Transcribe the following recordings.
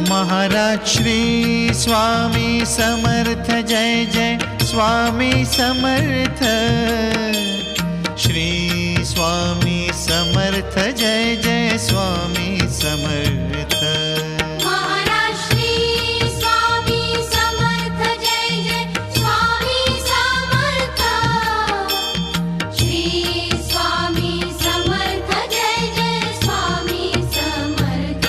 Maharaj Shri Swami Samarth Jai Jai Swami Samarth. Shri Swami Samarth Jai Jai Swami Samarth. Maharaj Shri Swami Samarth Jai Jai Swami Samarth. Shri Swami Samarth Jai Jai Swami Samarth.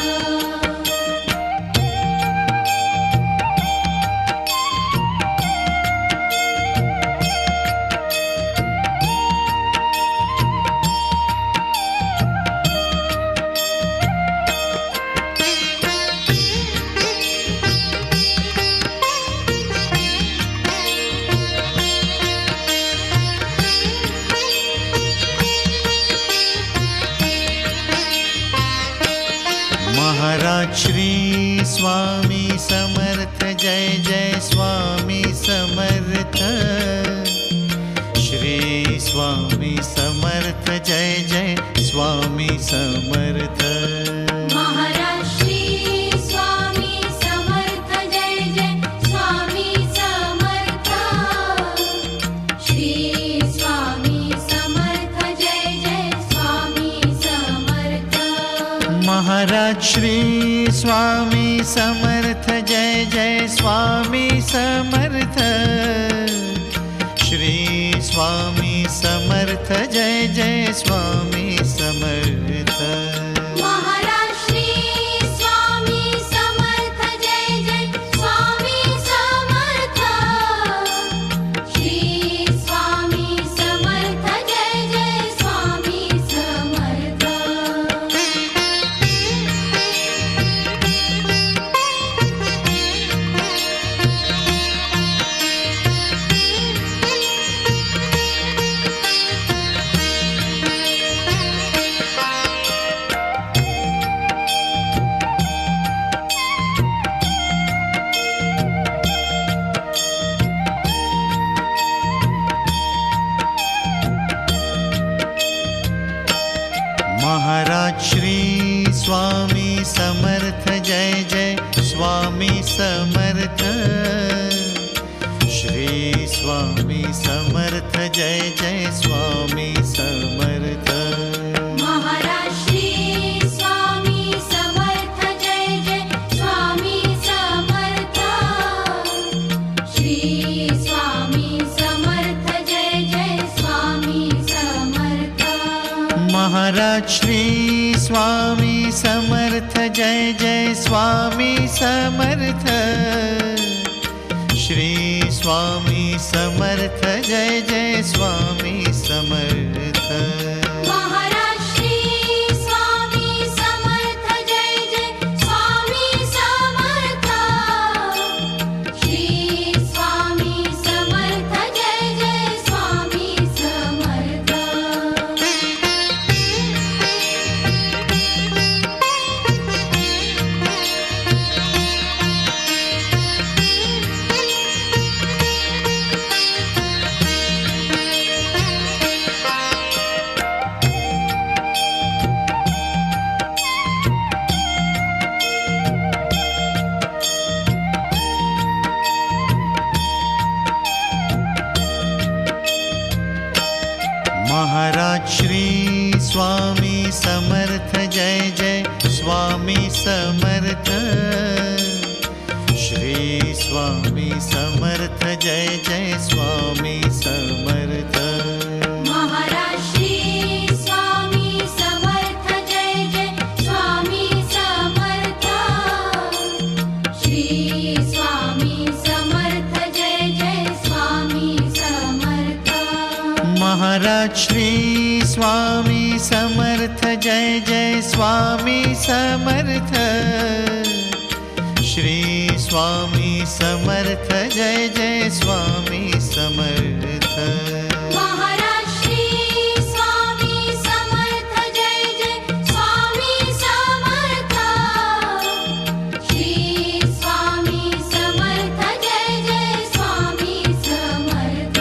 Maharaj Shri Swami Samarth Jai Jai Swami Samarth. Shri Swami Samarth Jai Jai Swami Samarth. Maharaj Shri Swami Samarth Jai Jai Swami Samarth. Shri Swami Samarth Jai Jai Swami Samarth. Maharaj Shri Swami Samarth Jai Jai Swami Samarth. Shri Swami Samarth Jai Jai Swami Samarth. Maharaj Shri Swami Samarth Jai Jai Swami Samarth. Shri Swami Samarth Jai Jai Swami Samarth. Maharaj Shri Swami Samarth Jai Jai Swami Samarth. Shri Swami Samarth Jai Jai Swami Samarth. Maharaj Shri Swami Samarth Jai Jai Swami Samarth. Shri Swami Samarth Jai Jai Swami Samarth. Maharaj Shri Swami Samarth Jai Jai Swami Samarth. Shri Swami Samarth Jai Jai Swami Samarth. Maharaj Shri Swami Samarth Jai Jai Swami Samarth. Shri Swami Samarth Jai Jai Swami Samarth. Maharaj Shri Swami Samarth Jai Jai Swami Samarth. Shri Swami Samarth Jai Jai Swami Samarth. Maharaj Shri Swami Samarth Jai Jai Swami Samarth. Shri Swami Samarth Jai Jai Swami Samarth. Maharaj Shri Swami Samarth Jai Jai Swami Samarth. Shri Swami Samarth Jai Jai Swami Samarth. Maharaj Shri Swami Samarth Jai Jai Swami Samarth. Shri Swami Samarth Jai Jai Swami Samarth.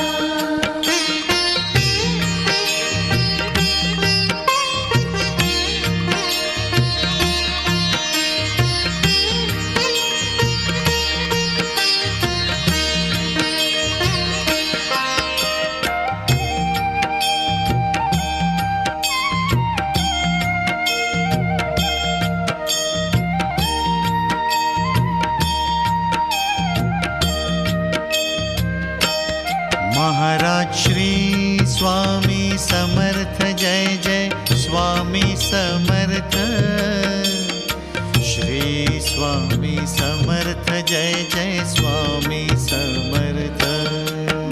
Swami Samarth Jai Jai Swami Samarth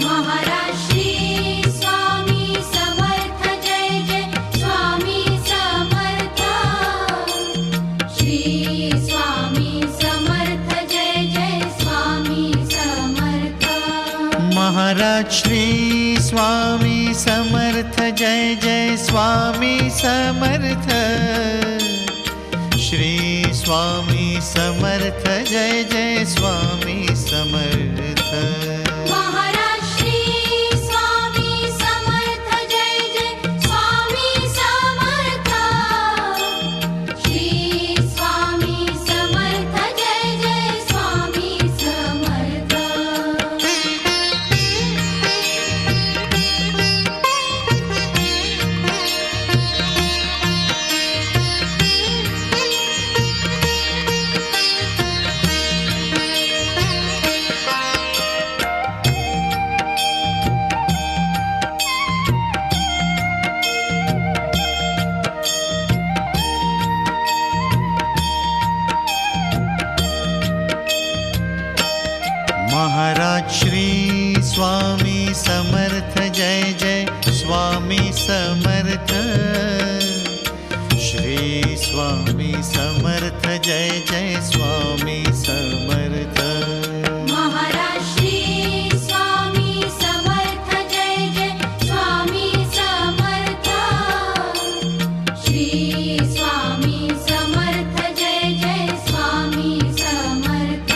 Maharaj Shri Swami Samarth Jai Jai Swami Samarth Shri Swami Samarth Jai Jai Swami Samarth Maharaj Shri Swami Samarth Jai Jai Swami Samarth Shri Swami Samarth Jai Jai Swami Samarth Maharaj Shri Swami Samarth Jai Jai Swami Samarth Shri Swami Samarth Jai Jai Swami Samarth Maharaj Shri Swami Samarth Jai Jai Swami Samarth Shri Swami Samarth Jai Jai Swami Samarth Maharaj Shri Swami Samarth Jai Jai Swami Samarth Shri Swami Samarth Jai Jai Swami Samarth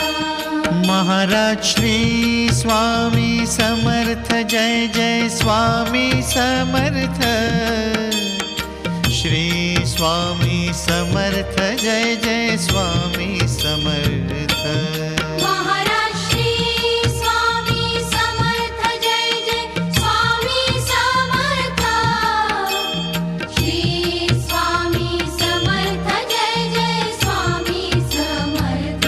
Maharaj Shri Swami Samarth Jai Jai Swami Samarth Shri Swami Samarth Jai Jai Swami Samarth Maharaj Shri Swami Samarth Jai Jai Swami Samarth Shri Swami Samarth Jai Jai Swami Samarth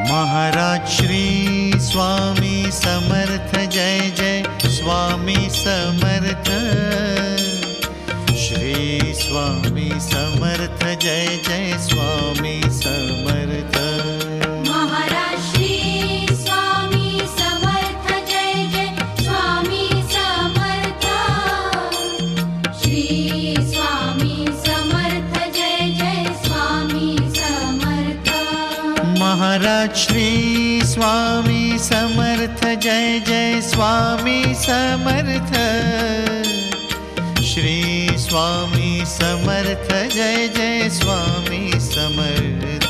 Maharaj Shri Swami Samarth Jai Jai Swami Samarth Shri Swami Samarth Jai Jai Swami Samarth Maharaj Shri Swami Samarth Jai Jai Swami Samarth Shri Swami Samarth Jai Jai Swami Samarth Maharaj Shri Swami Samarth Jai Jai Swami Samarth Shri Swami Samarth Jai Jai Swami Samarth